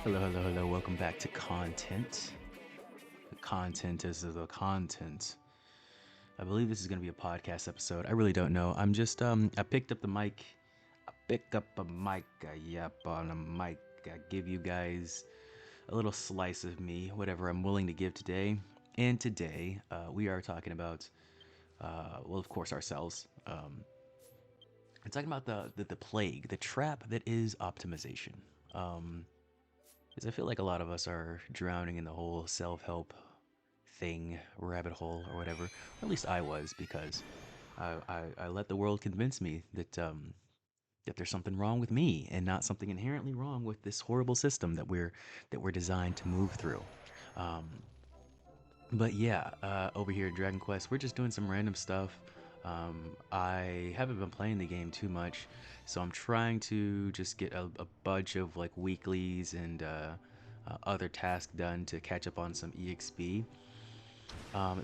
Hello, hello, hello. Welcome back to content. The content is the content. I believe this is going to be a podcast episode. I really don't know. I picked up the mic. I picked up a mic. I yap on a mic. I give you guys a little slice of me, whatever I'm willing to give today. And today, we are talking about, well, of course, ourselves. I'm talking about the plague, the trap that is optimization. Um, Because I feel like a lot of us are drowning in the whole self help thing, rabbit hole, or whatever. Or at least I was, because I let the world convince me that there's something wrong with me and not something inherently wrong with this horrible system that we're designed to move through. Um, but yeah, over here at Dragon Quest, we're just doing some random stuff. I haven't been playing the game too much, so I'm trying to just get a bunch of like weeklies and other tasks done to catch up on some EXP.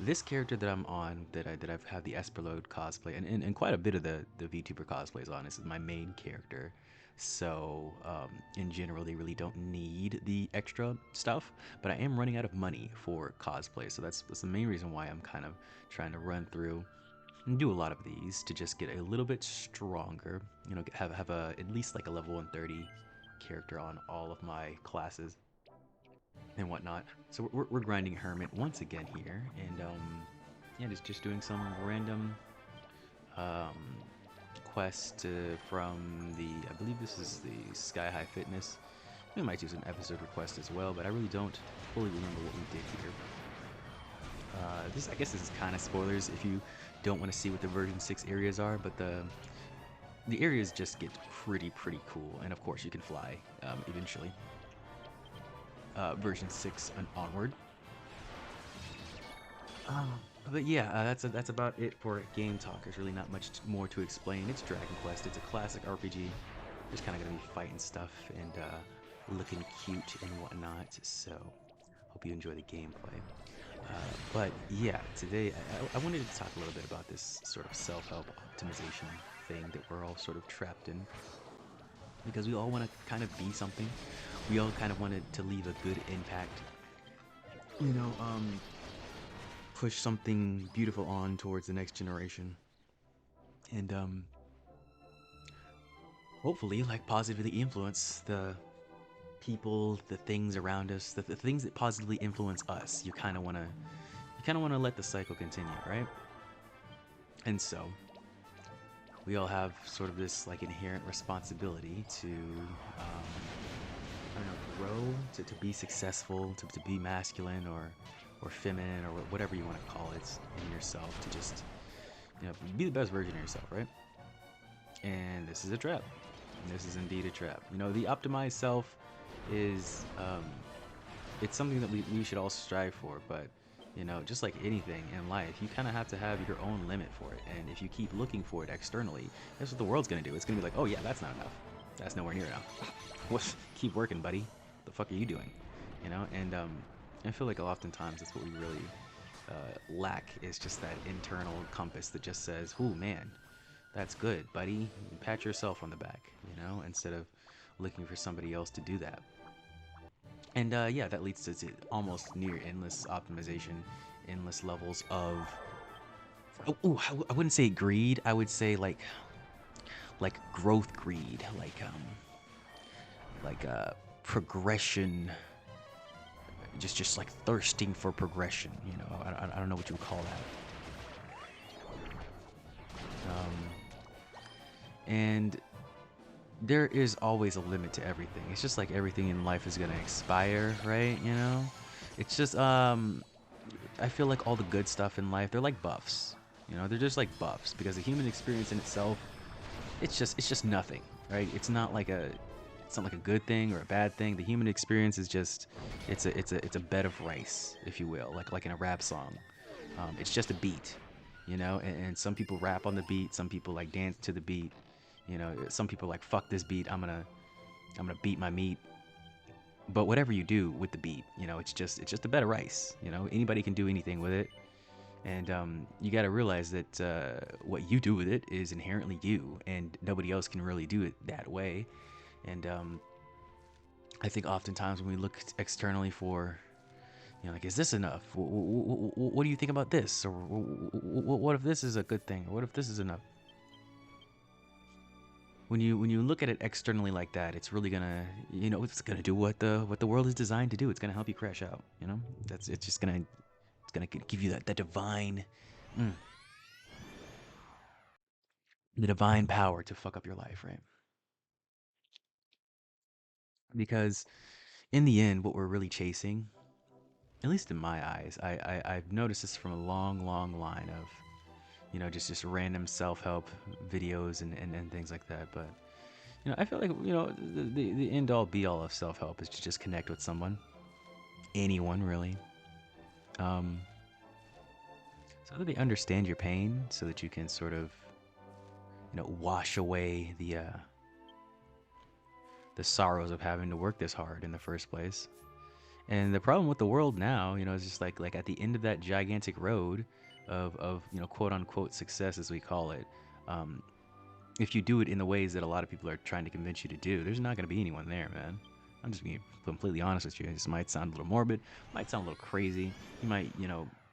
This character that I'm on, that I've had the Esperload cosplay, and quite a bit of the VTuber cosplays on, this is my main character. So in general, they really don't need the extra stuff, but I am running out of money for cosplay, so that's the main reason why I'm kind of trying to run through and do a lot of these to just get a little bit stronger. You know, have a at least like a level 130 character on all of my classes and whatnot. So we're grinding Hermit once again here, and yeah, just doing some random um, quest from the, I believe this is the Sky High Fitness. We might do some episode request as well, but I really don't fully remember what we did here. This, I guess, this is kind of spoilers if you don't want to see what the version 6 areas are, but the areas just get pretty cool, and of course you can fly eventually. Version 6 and onward. But yeah, that's about it for game talk. There's really not much more to explain. It's Dragon Quest. It's a classic RPG. Just kind of gonna be fighting stuff and looking cute and whatnot. So hope you enjoy the gameplay. But yeah, today I wanted to talk a little bit about this sort of self-help optimization thing that we're all sort of trapped in, because we all want to kind of be something. We all kind of wanted to leave a good impact. You know, push something beautiful on towards the next generation, and hopefully, like, positively influence the people, the things around us, the things that positively influence us. You kind of want to let the cycle continue, right? And so we all have sort of this like inherent responsibility to I don't know, grow, to be successful, to be masculine or feminine or whatever you want to call it in yourself, to just, you know, be the best version of yourself, right? And this is a trap. This is indeed a trap. You know, the optimized self is it's something that we should all strive for, but you know, just like anything in life, you kind of have to have your own limit for it. And if you keep looking for it externally, that's what the world's gonna do. It's gonna be like, oh yeah, that's not enough. That's nowhere near enough. What? Keep working, buddy. What the fuck are you doing? You know, and I feel like oftentimes that's what we really lack, is just that internal compass that just says, "Ooh, man, that's good, buddy. Pat yourself on the back," you know, instead of looking for somebody else to do that. And yeah, that leads to almost near endless optimization, endless levels of. I wouldn't say greed. I would say like growth greed, like progression. Just like thirsting for progression. You know, I don't know what you would call that. And there is always a limit to everything. It's just like everything in life is gonna expire, right? You know, it's just I feel like all the good stuff in life, they're like buffs. You know, they're just like buffs, because the human experience in itself, it's just nothing, right? It's not like a good thing or a bad thing. The human experience is just, it's a bed of rice, if you will, like in a rap song. It's just a beat, you know, and some people rap on the beat, some people like dance to the beat. You know, some people are like, fuck this beat, I'm gonna beat my meat. But whatever you do with the beat, you know, it's just a bed of rice. You know, anybody can do anything with it, and you got to realize that what you do with it is inherently you, and nobody else can really do it that way. And I think oftentimes when we look externally for, like, is this enough? What do you think about this? Or what if this is a good thing? Or what if this is enough? When you look at it externally like that, it's really gonna, it's gonna do what the world is designed to do. It's gonna help you crash out. It's just gonna give you that divine, mm, the divine power to fuck up your life, right? Because in the end, what we're really chasing, at least in my eyes, I've noticed this from a long, long line of, just random self-help videos and things like that. But I feel like, the end all be all of self-help is to just connect with someone, anyone really, um, so that they understand your pain, so that you can sort of, wash away the sorrows of having to work this hard in the first place. And the problem with the world now, is just like at the end of that gigantic road of quote unquote success, as we call it, um, if you do it in the ways that a lot of people are trying to convince you to do, there's not going to be anyone there, man. I'm just being completely honest with you. This might sound a little morbid, might sound a little crazy. You might,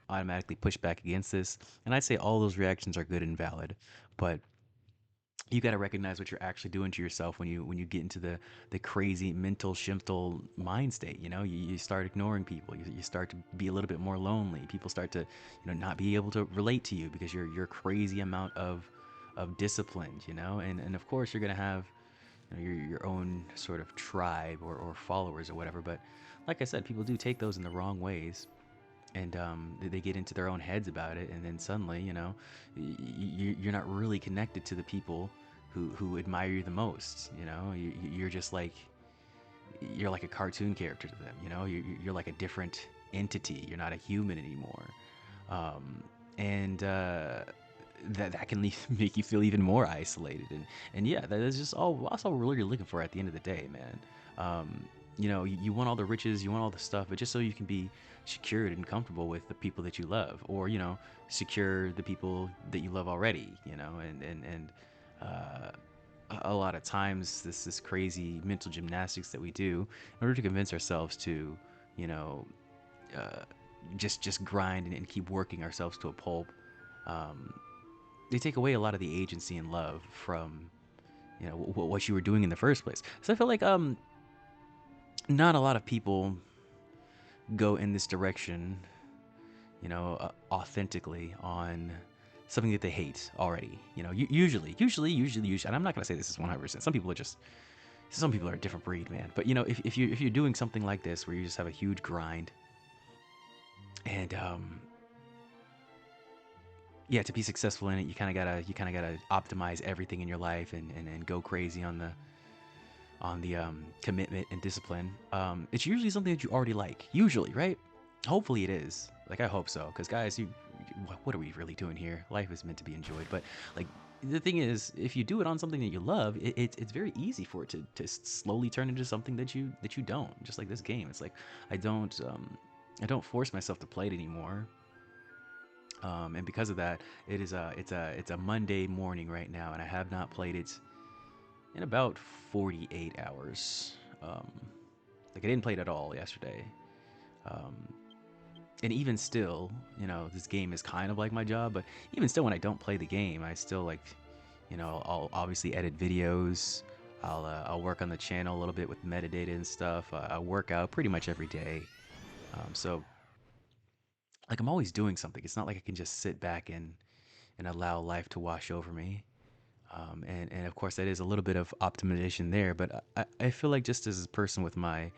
automatically push back against this. And I'd say all those reactions are good and valid, but you got to recognize what you're actually doing to yourself when you get into the crazy mental shiftal mind state. You start ignoring people. You start to be a little bit more lonely. People start to not be able to relate to you because your crazy amount of discipline. And of course you're gonna have your own sort of tribe or followers or whatever. But like I said, people do take those in the wrong ways, and they get into their own heads about it, and then suddenly you're not really connected to the people who admire you the most. You're just like, you're like a cartoon character to them. You're like a different entity. You're not a human anymore. And that can make you feel even more isolated, and yeah, that is just all that's all really you're looking for at the end of the day, man. You want all the riches, you want all the stuff, but just so you can be secured and comfortable with the people that you love, or secure the people that you love already. And uh, a lot of times this crazy mental gymnastics that we do in order to convince ourselves to, you know, uh, just grind and keep working ourselves to a pulp. Um, they take away a lot of the agency and love from what you were doing in the first place. So I feel like not a lot of people go in this direction, authentically on something that they hate already. Usually, and I'm not gonna say this is 100%. Some people are a different breed, man. But if you're doing something like this where you just have a huge grind, and yeah, to be successful in it, you kind of gotta optimize everything in your life, and go crazy on the commitment and discipline. It's usually something that you already like. Usually, right? Hopefully it is. Like, I hope so. Because guys, what are we really doing here? Life is meant to be enjoyed. But like, the thing is, if you do it on something that you love, it's very easy for it to slowly turn into something that you don't. Just like this game, it's like I don't force myself to play it anymore. And because of that, it's a Monday morning right now, and I have not played it in about 48 hours. Um, like, I didn't play it at all yesterday. Um, and even still, this game is kind of like my job, but even still, when I don't play the game, I still like, I'll obviously edit videos. I'll work on the channel a little bit with metadata and stuff. I work out pretty much every day. So like, I'm always doing something. It's not like I can just sit back and allow life to wash over me. And of course, that is a little bit of optimization there, but I feel like, just as a person with my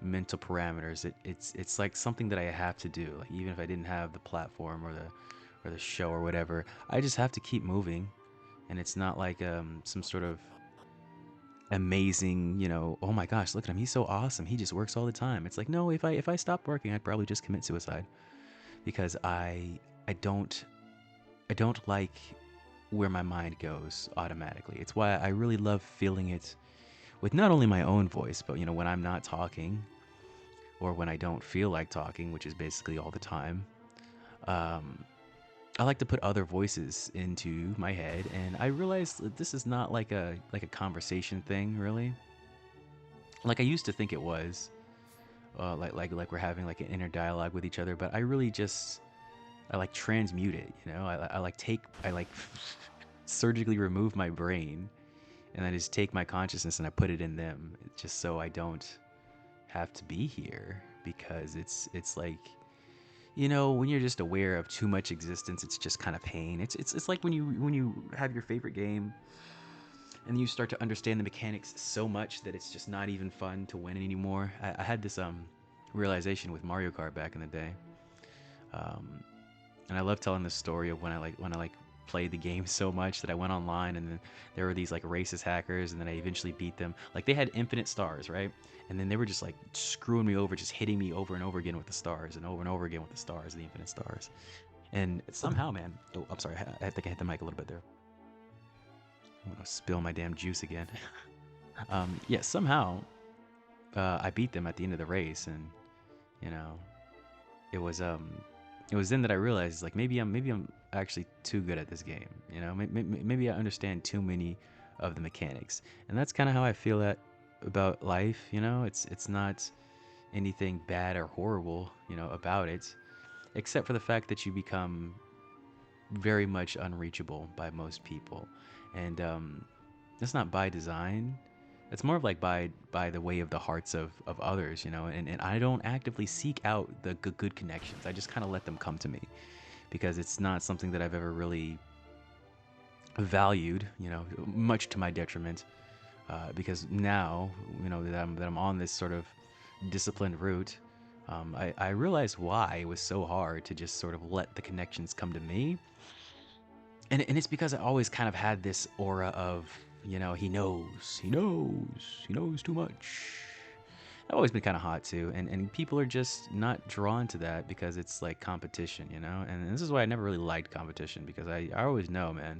mental parameters, it's like something that I have to do. Like, even if I didn't have the platform or the show or whatever, I just have to keep moving. And it's not like some sort of amazing, oh my gosh, look at him, he's so awesome, he just works all the time. It's like, no, if I stopped working, I'd probably just commit suicide, because I don't like where my mind goes automatically. It's why I really love feeling it with not only my own voice, but when I'm not talking, or when I don't feel like talking, which is basically all the time. Um, I like to put other voices into my head, and I realize that this is not like a conversation thing, really. Like I used to think it was, like we're having like an inner dialogue with each other, but I really just I like transmute it. You know, I like take I like surgically remove my brain, and I just take my consciousness and I put it in them, just so I don't have to be here, because it's like, you know, when you're just aware of too much existence, it's just kind of pain. It's like when you have your favorite game and you start to understand the mechanics so much that it's just not even fun to win anymore. I had this realization with Mario Kart back in the day, um, and I love telling this story of when I like played the game so much that I went online, and then there were these like racist hackers, and then I eventually beat them. Like they had infinite stars, right? And then they were just like screwing me over, just hitting me over and over again with the stars, and over again with the stars, the infinite stars. And somehow, man, oh, I'm sorry, I think I hit the mic a little bit there. I'm gonna spill my damn juice again. Yeah, somehow I beat them at the end of the race, and you know, it was um, it was then that I realized like maybe I'm actually too good at this game. You know, maybe I understand too many of the mechanics, and that's kind of how I feel about life. You know, it's not anything bad or horrible, you know, about it, except for the fact that you become very much unreachable by most people, and that's not by design. It's more of like by the way of the hearts of others, you know. And I don't actively seek out the good connections. I just kind of let them come to me, because it's not something that I've ever really valued, you know, much to my detriment. Because now, you know, that I'm on this sort of disciplined route, I realize why it was so hard to just sort of let the connections come to me. And it's because I always kind of had this aura of, you know, he knows too much. I've always been kind of hot too, and people are just not drawn to that because it's like competition, you know. And this is why I never really liked competition, because I always know, man,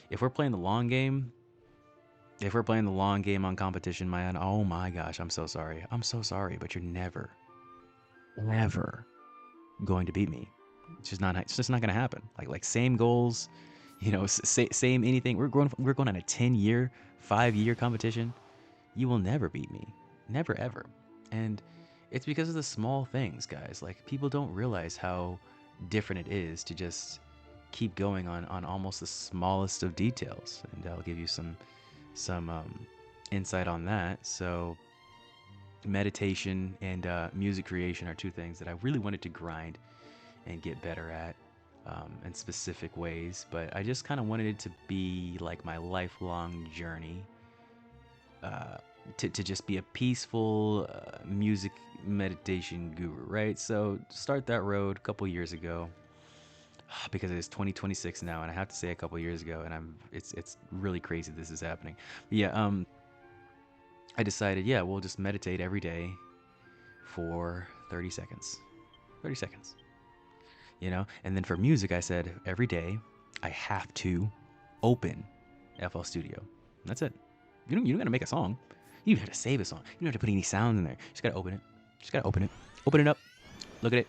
if we're playing the long game, if we're playing the long game on competition, man, oh my gosh, I'm so sorry, but you're never going to beat me. It's just not gonna happen. Like same goals, you know, same anything. We're going on a 10-year, 5-year competition. You will never beat me, never ever. And it's because of the small things, guys. Like people don't realize how different it is to just keep going on almost the smallest of details. And I'll give you some insight on that. So meditation and music creation are two things that I really wanted to grind and get better at, in specific ways. But I just kind of wanted it to be like my lifelong journey, uh, to just be a peaceful music meditation guru, right? So start that road a couple years ago, because it is 2026 now, and I have to say a couple years ago, and it's really crazy this is happening. Yeah, I decided, yeah, we'll just meditate every day for 30 seconds. 30 seconds. You know? And then for music, I said every day I have to open FL Studio. That's it. You don't gotta make a song. You don't have to save a song. You don't have to put any sound in there. You just gotta open it. Just gotta open it. Open it up. Look at it.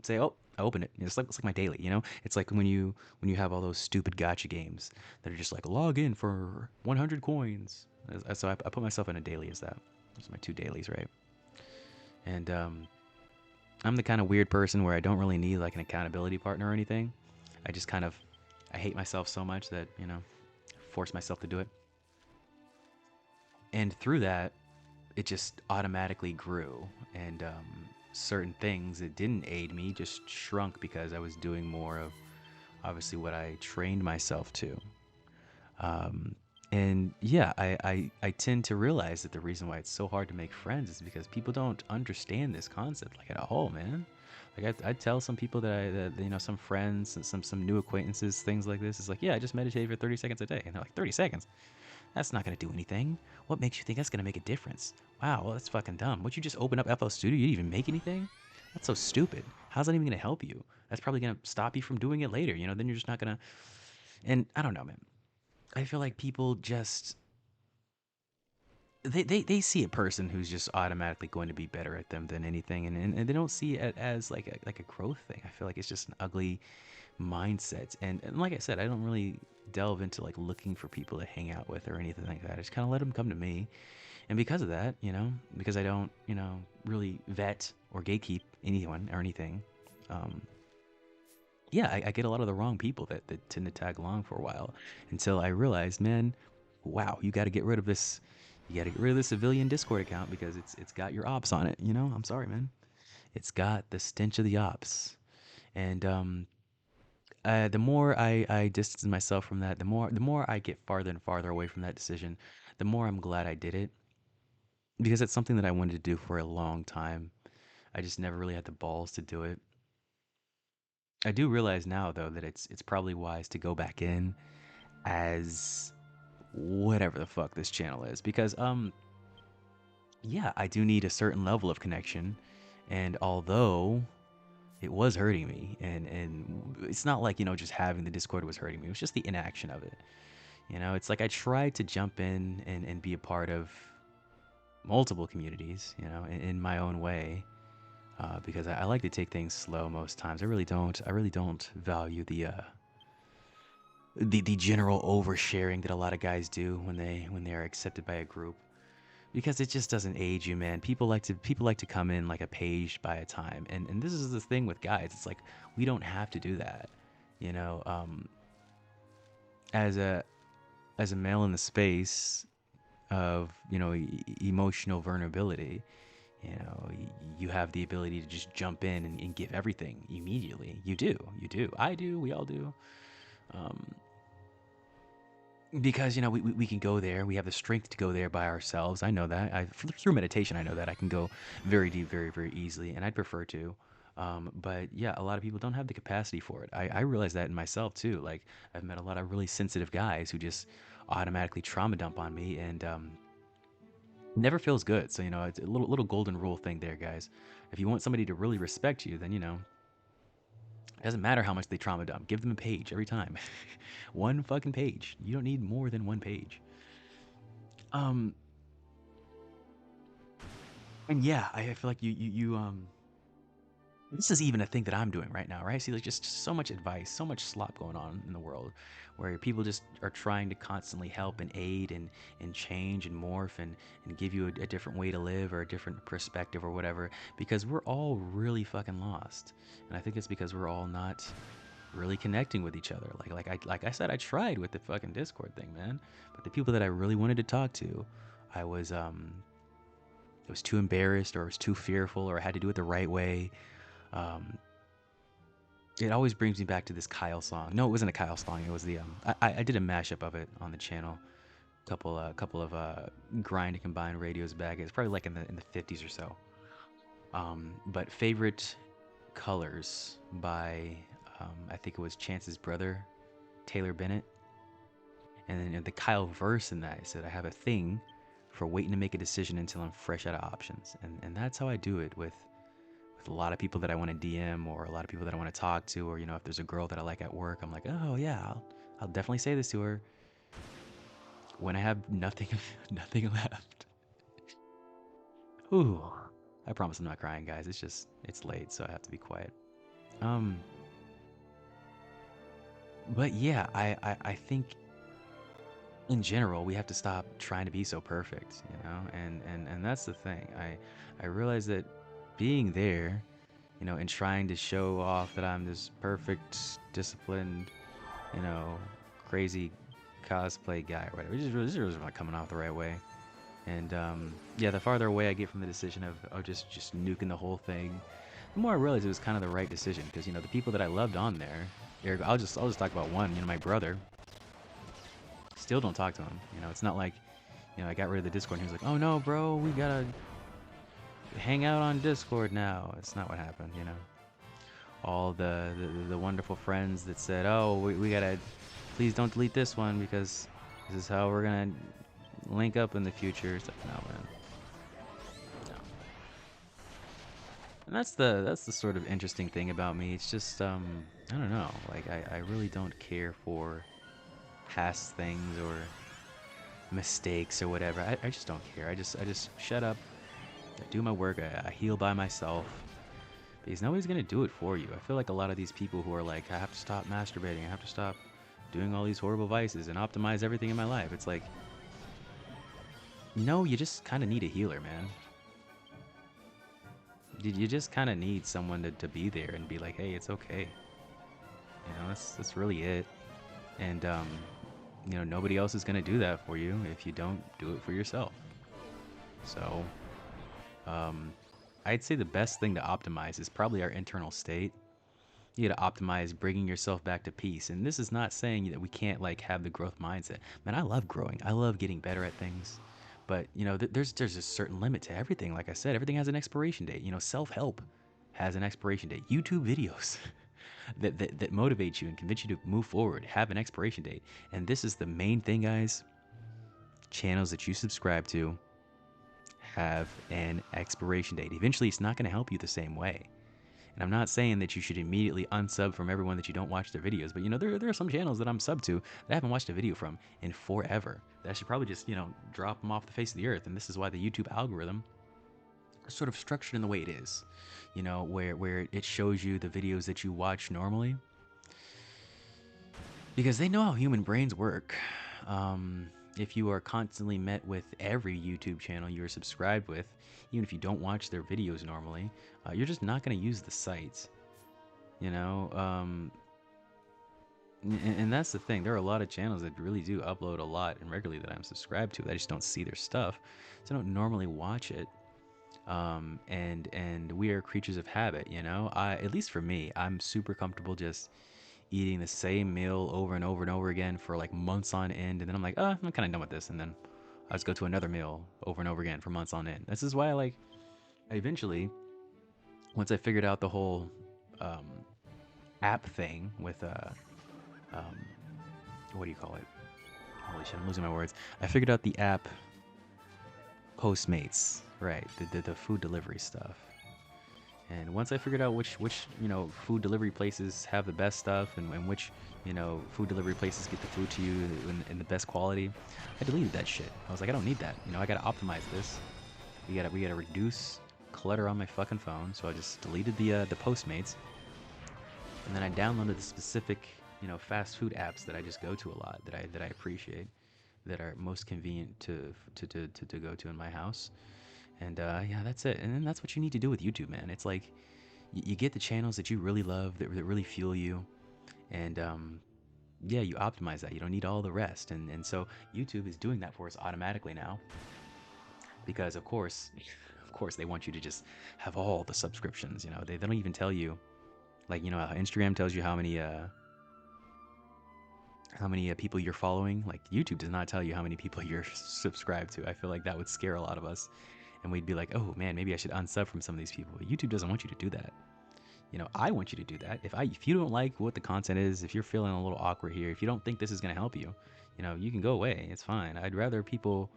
Say, oh, I opened it. It's like my daily. You know, it's like when you have all those stupid gotcha games that are just like log in for 100 coins. So I put myself in a daily as that. Those are my two dailies, right? And I'm the kind of weird person where I don't really need like an accountability partner or anything. I just kind of I hate myself so much that, you know, force myself to do it. And through that, it just automatically grew. And certain things that didn't aid me just shrunk, because I was doing more of obviously what I trained myself to. Um, and yeah, I tend to realize that the reason why it's so hard to make friends is because people don't understand this concept like at all, man. Like I tell some people that you know, some friends, some new acquaintances, things like this. It's like, yeah, I just meditate for 30 seconds a day, and they're like, 30 seconds? That's not gonna do anything. What makes you think that's gonna make a difference? Wow, well that's fucking dumb. Would you just open up FL Studio? You didn't even make anything? That's so stupid. How's that even gonna help you? That's probably gonna stop you from doing it later. You know, then you're just not gonna. And I don't know, man. I feel like people just they see a person who's just automatically going to be better at them than anything, and they don't see it as like a growth thing. I feel like it's just an ugly mindset. And like I said, I don't really delve into like looking for people to hang out with or anything like that. I just kind of let them come to me, And because of that, because I don't, really vet or gatekeep anyone or anything, um, yeah, I get a lot of the wrong people that tend to tag along for a while until I realized, man, wow, you got to get rid of this. You got to get rid of this civilian Discord account because it's got your ops on it. I'm sorry, man. It's got the stench of the ops. And the more I distance myself from that, the more I get farther and farther away from that decision, the more I'm glad I did it because it's something that I wanted to do for a long time. I just never really had the balls to do it. I do realize now though that it's probably wise to go back in as whatever the fuck this channel is because yeah, I do need a certain level of connection, and although it was hurting me, and it's not like just having the Discord was hurting me, it was just the inaction of it. It's like I tried to jump in and be a part of multiple communities, in my own way, because I like to take things slow most times. I really don't value the general oversharing that a lot of guys do when they are accepted by a group, because it just doesn't age you, man. People like to come in like a page by a time, and this is the thing with guys. It's like we don't have to do that, you know. As a male in the space of emotional vulnerability, you have the ability to just jump in and give everything immediately. You do, I do, we all do. Um, because we can go there, we have the strength to go there by ourselves. I know that through meditation I know that I can go very deep very very easily, and I'd prefer to. But yeah, a lot of people don't have the capacity for it. I realize that in myself too. Like, I've met a lot of really sensitive guys who just automatically trauma dump on me, and never feels good. So it's a little golden rule thing there, guys. If you want somebody to really respect you, then it doesn't matter how much they trauma dump. Give them a page every time. One fucking page. You don't need more than one page. Um, and yeah, I feel like this is even a thing that I'm doing right now, right? See, like, just so much advice, so much slop going on in the world, where people just are trying to constantly help and aid and change and morph and give you a different way to live or a different perspective or whatever, because we're all really fucking lost. And I think it's because we're all not really connecting with each other. Like I said, I tried with the fucking Discord thing, man. But the people that I really wanted to talk to, I was too embarrassed, or I was too fearful, or I had to do it the right way. Um, it always brings me back to this Kyle song. No, it wasn't a Kyle song. It was the I did a mashup of it on the channel. Couple of grind and combine radios back. It's probably like in the 50s or so. But favorite colors by I think it was Chance's brother, Taylor Bennett. And then the Kyle verse in that, said, I have a thing for waiting to make a decision until I'm fresh out of options. And that's how I do it with a lot of people that I want to DM, or a lot of people that I want to talk to, or if there's a girl that I like at work, I'm like, oh yeah, I'll definitely say this to her when I have nothing nothing left. Ooh, I promise I'm not crying, guys. It's late, so I have to be quiet. Um, but yeah, I think in general we have to stop trying to be so perfect, and that's the thing. I realize that being there, and trying to show off that I'm this perfect, disciplined, you know, crazy cosplay guy or whatever. This is not coming off the right way. And yeah, the farther away I get from the decision of just nuking the whole thing, the more I realized it was kind of the right decision, because the people that I loved on there, I'll just talk about one. My brother. Still don't talk to him. It's not like I got rid of the Discord and he was like, oh no, bro, we gotta hang out on Discord now. It's not what happened. All the wonderful friends that said, oh, we gotta, please don't delete this one because this is how we're gonna link up in the future. It's like, no, man. No. And that's the sort of interesting thing about me. It's just I don't know. Like, I really don't care for past things or mistakes or whatever. I just don't care. I just shut up. I do my work. I heal by myself, because nobody's gonna do it for you. I feel like a lot of these people who are like, I have to stop masturbating, I have to stop doing all these horrible vices and optimize everything in my life. It's like, No, you just kind of need a healer, man. You just kind of need someone to be there and be like, hey, it's okay. You know, that's really it. And you know, nobody else is gonna do that for you if you don't do it for yourself. So, um, I'd say the best thing to optimize is probably our internal state. You got to optimize bringing yourself back to peace. And this is not saying that we can't like have the growth mindset. Man, I love growing. I love getting better at things. But you know, there's a certain limit to everything. Like I said, everything has an expiration date. You know, self-help has an expiration date. YouTube videos that motivate you and convince you to move forward have an expiration date. And this is the main thing, guys. Channels that you subscribe to have an expiration date. Eventually, it's not going to help you the same way. And I'm not saying that you should immediately unsub from everyone that you don't watch their videos, but you know, there are some channels that I'm sub to that I haven't watched a video from in forever. That I should probably just, you know, drop them off the face of the earth. And this is why the YouTube algorithm is sort of structured in the way it is. You know, where it shows you the videos that you watch normally. Because they know how human brains work. If you are constantly met with every YouTube channel you're subscribed with, even if you don't watch their videos normally, you're just not going to use the site. You know, and that's the thing. There are a lot of channels that really do upload a lot and regularly that I'm subscribed to. I just don't see their stuff, so I don't normally watch it. And we are creatures of habit. You know, at least for me, I'm super comfortable just eating the same meal over and over and over again for like months on end, and then I'm like, oh, I'm kind of done with this, and then I just go to another meal over and over again for months on end. This is why I eventually, once I figured out the whole app thing with what do you call it? Holy shit, I'm losing my words. I figured out the app Postmates, right? The food delivery stuff. And once I figured out which you know, food delivery places have the best stuff, and which, you know, food delivery places get the food to you in the best quality, I deleted that shit. I was like, I don't need that. You know, I gotta optimize this. We gotta reduce clutter on my fucking phone. So I just deleted the Postmates, and then I downloaded the specific, you know, fast food apps that I just go to a lot, that I appreciate, that are most convenient to go to in my house. And yeah, that's it. And then that's what you need to do with YouTube, man. It's like you get the channels that you really love, that really fuel you, and yeah, you optimize that. You don't need all the rest. And so YouTube is doing that for us automatically now, because of course they want you to just have all the subscriptions. You know, they don't even tell you, like, you know how Instagram tells you how many people you're following. Like, YouTube does not tell you how many people you're subscribed to. I feel like that would scare a lot of us, and we'd be like, oh man, maybe I should unsub from some of these people. But YouTube doesn't want you to do that. You know, I want you to do that. If you don't like what the content is, if you're feeling a little awkward here, if you don't think this is going to help you, you know, you can go away. It's fine. I'd rather people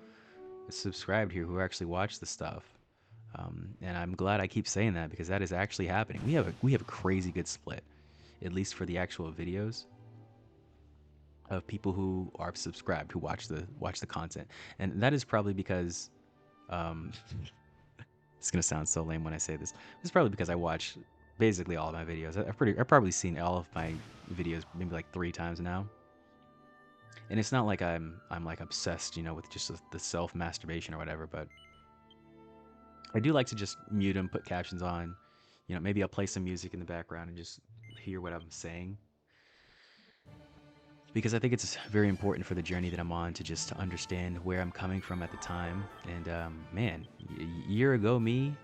subscribed here who actually watch the stuff. And I'm glad I keep saying that, because that is actually happening. We have a crazy good split, at least for the actual videos, of people who are subscribed, who watch the content. And that is probably because it's gonna sound so lame when I say this. It's probably because I watch basically all of my videos. I've probably seen all of my videos maybe like 3 times now. And it's not like I'm like obsessed, you know, with just the self masturbation or whatever, but I do like to just mute them, put captions on. You know, maybe I'll play some music in the background and just hear what I'm saying, because I think it's very important for the journey that I'm on to just to understand where I'm coming from at the time. And man, a year ago me,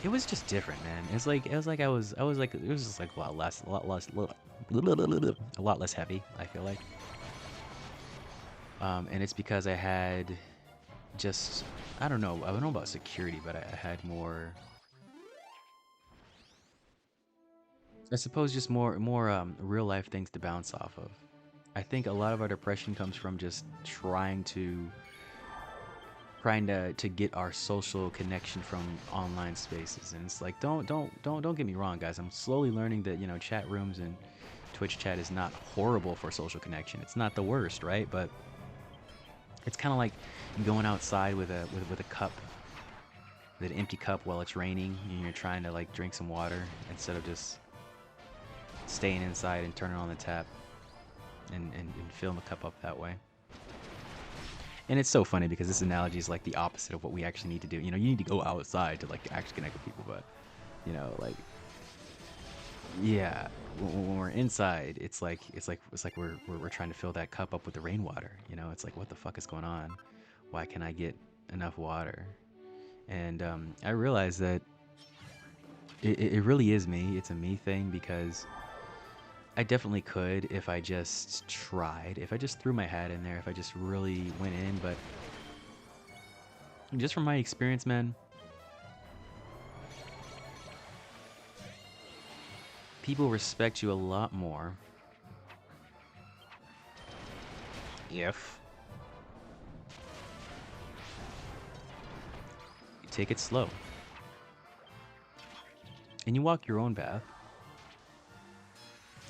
it was just different, man. It was like it was just like a lot less heavy, I feel like. And it's because I had just, I don't know about security, but I had more, I suppose, just more real life things to bounce off of. I think a lot of our depression comes from just trying to get our social connection from online spaces. And it's like, don't get me wrong, guys. I'm slowly learning that, you know, chat rooms and Twitch chat is not horrible for social connection. It's not the worst, right? But it's kind of like going outside with a cup, with an empty cup while it's raining, and you're trying to like drink some water instead of just staying inside and turning on the tap and filling the cup up that way. And it's so funny because this analogy is like the opposite of what we actually need to do. You know, you need to go outside to like actually connect with people, but you know, like yeah, when we're inside, it's like we're trying to fill that cup up with the rainwater. You know, it's like what the fuck is going on? Why can I get enough water? And I realized that it really is me. It's a me thing because I definitely could if I just tried, if I just threw my hat in there, if I just really went in. But just from my experience, man, people respect you a lot more if you take it slow and you walk your own path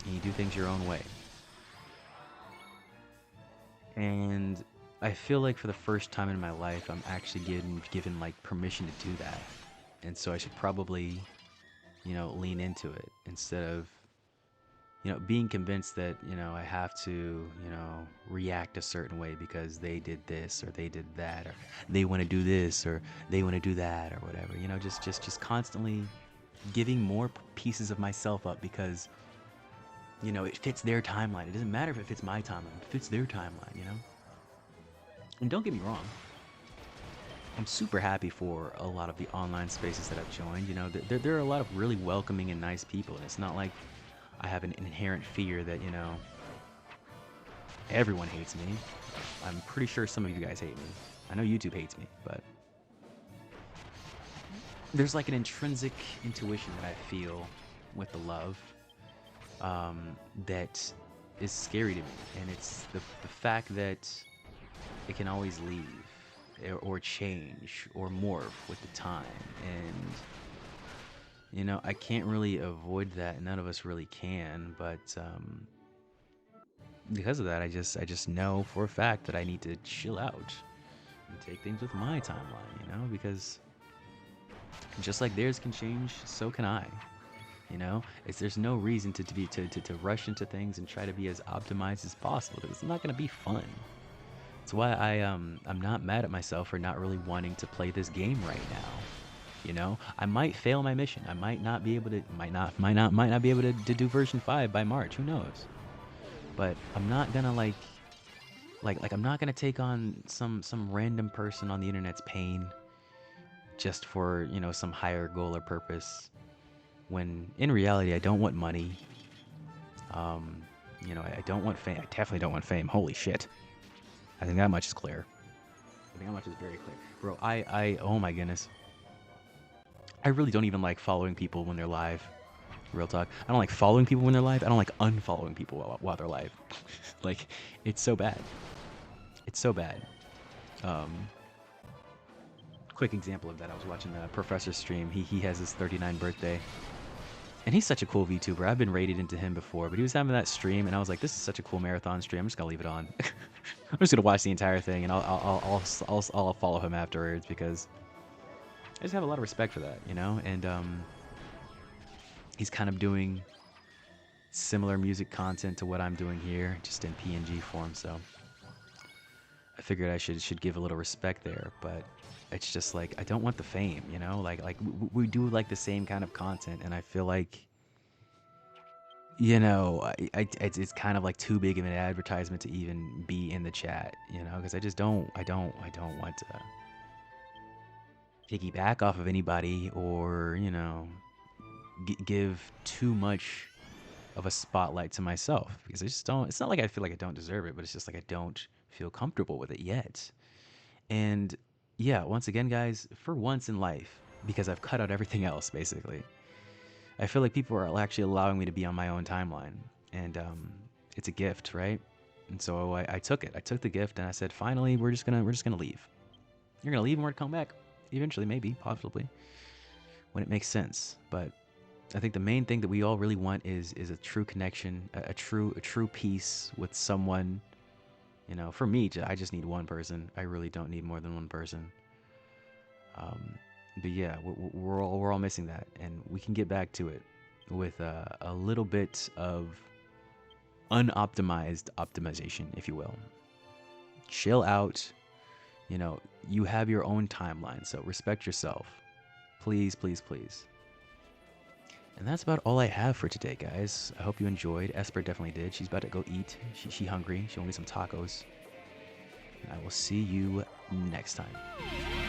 and you do things your own way. And I feel like for the first time in my life, I'm actually given like permission to do that. And so I should probably, you know, lean into it instead of, you know, being convinced that, you know, I have to, you know, react a certain way because they did this or they did that or they want to do this or they want to do that or whatever. You know, just constantly giving more pieces of myself up because, you know, it fits their timeline. It doesn't matter if it fits my timeline. It fits their timeline, you know? And don't get me wrong. I'm super happy for a lot of the online spaces that I've joined. You know, there are a lot of really welcoming and nice people. And it's not like I have an inherent fear that, you know, everyone hates me. I'm pretty sure some of you guys hate me. I know YouTube hates me, but there's like an intrinsic intuition that I feel with the love that is scary to me. And it's the fact that it can always leave or change or morph with the time. And, you know, I can't really avoid that. None of us really can. But because of that, I just know for a fact that I need to chill out and take things with my timeline, you know, because just like theirs can change, so can I. You know, there's no reason to rush into things and try to be as optimized as possible because it's not going to be fun. That's why I'm not mad at myself for not really wanting to play this game right now. You know, I might fail my mission. I might not be able to, might not be able to do version 5 by March. Who knows? But I'm not gonna like I'm not gonna take on some random person on the internet's pain just for, you know, some higher goal or purpose. When in reality, I don't want money. You know, I don't want fame. I definitely don't want fame. Holy shit. I think that much is clear. I think that much is very clear. Bro, oh my goodness. I really don't even like following people when they're live. Real talk. I don't like following people when they're live. I don't like unfollowing people while they're live. Like, it's so bad. It's so bad. Quick example of that. I was watching the Professor stream. He has his 39th birthday. And he's such a cool VTuber. I've been rated into him before, but he was having that stream, and I was like, "This is such a cool marathon stream. I'm just gonna leave it on. I'm just gonna watch the entire thing, and I'll follow him afterwards because I just have a lot of respect for that, you know." And he's kind of doing similar music content to what I'm doing here, just in PNG form. So I figured I should give a little respect there, but it's just like I don't want the fame, you know. Like we do like the same kind of content, and I feel like, you know, it's kind of like too big of an advertisement to even be in the chat, you know, because I don't want to piggyback off of anybody or, you know, give too much of a spotlight to myself because I just don't. It's not like I feel like I don't deserve it, but it's just like I don't feel comfortable with it yet. And yeah, once again, guys, for once in life, because I've cut out everything else, basically, I feel like people are actually allowing me to be on my own timeline. And it's a gift, right? And so I took it. I took the gift and I said, finally, we're just gonna leave. You're gonna leave and we're gonna come back eventually, maybe, possibly, when it makes sense. But I think the main thing that we all really want is a true connection, a true peace with someone. You know, for me, I just need one person. I really don't need more than one person. But yeah, we're all missing that, and we can get back to it with a little bit of unoptimized optimization, if you will. Chill out, You know, you have your own timeline, so respect yourself. Please, please, please. And that's about all I have for today, guys. I hope you enjoyed. Esper definitely did. She's about to go eat. She hungry. She wanted some tacos. And I will see you next time.